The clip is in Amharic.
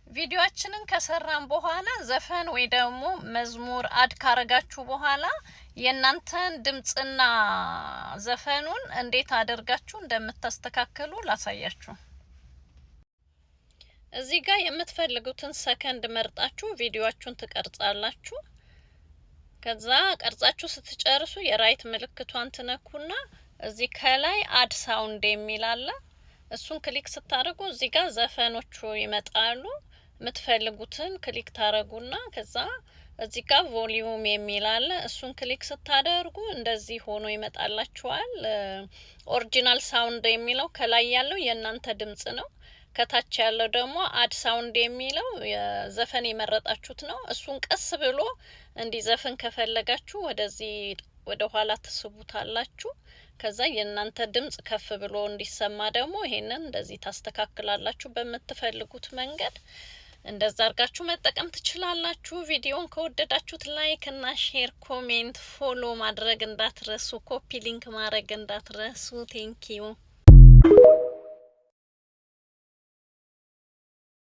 ቪዲዮአችንን ከሰራን በኋላ ዘፈን ወይ ደግሞ መዝሙር አድ ካረጋችሁ በኋላ የናንተን ድምጽና ዘፈኑን እንዴት አድርጋችሁ እንደምታስተካክሉ ላሳያችሁ። እዚህ ጋር የምትፈልጉትን ሰከንድ መርጣችሁ ቪዲዮአችሁን ትቀርጻላችሁ። ከዛ ቀርጻችሁ ስትጨርሱ የራይት ምልክቷን ትነኩና እዚህ ከላይ አድ ሳውንድ የሚል አለ። እሱን ክሊክ ስታደርጉ እዚህ ጋር ዘፈኖቹ ይመጣሉ። የምትፈልጉትን ክሊክ ታረጉና ከዛ እዚህ ጋር ቮሊዩም የሚል አለ። እሱን ክሊክ ስታደርጉ እንደዚህ ሆኖ ይመጣላችኋል። ኦሪጂናል ሳውንድ የሚለው ከላይ ያለው የናንተ ድምጽ ነው። ከታች ያለው ደግሞ አድ ሳውንድ የሚለው የዘፈን የመረጣችሁት ነው። እሱን ቀስ ብሎ እንዲዘፍን ከፈለጋችሁ ወደዚህ ወደ ኋላ ትስቡታላችሁ። ከዛ የናንተ ድምጽ ከፍ ብሎ እንዲሰማ ደግሞ ይሄንን እንደዚህ ታስተካክላላችሁ በመትፈልጉት መንገድ። እንደዛ አርጋችሁ መጠቀም ትችላላችሁ። ቪዲዮን ከወደዳችሁት ላይክ እና ሼር፣ ኮሜንት፣ ፎሎ ማድረግ እንዳትረሱ፣ ኮፒ ሊንክ ማድረግ እንዳትረሱ። ቴንኪዩ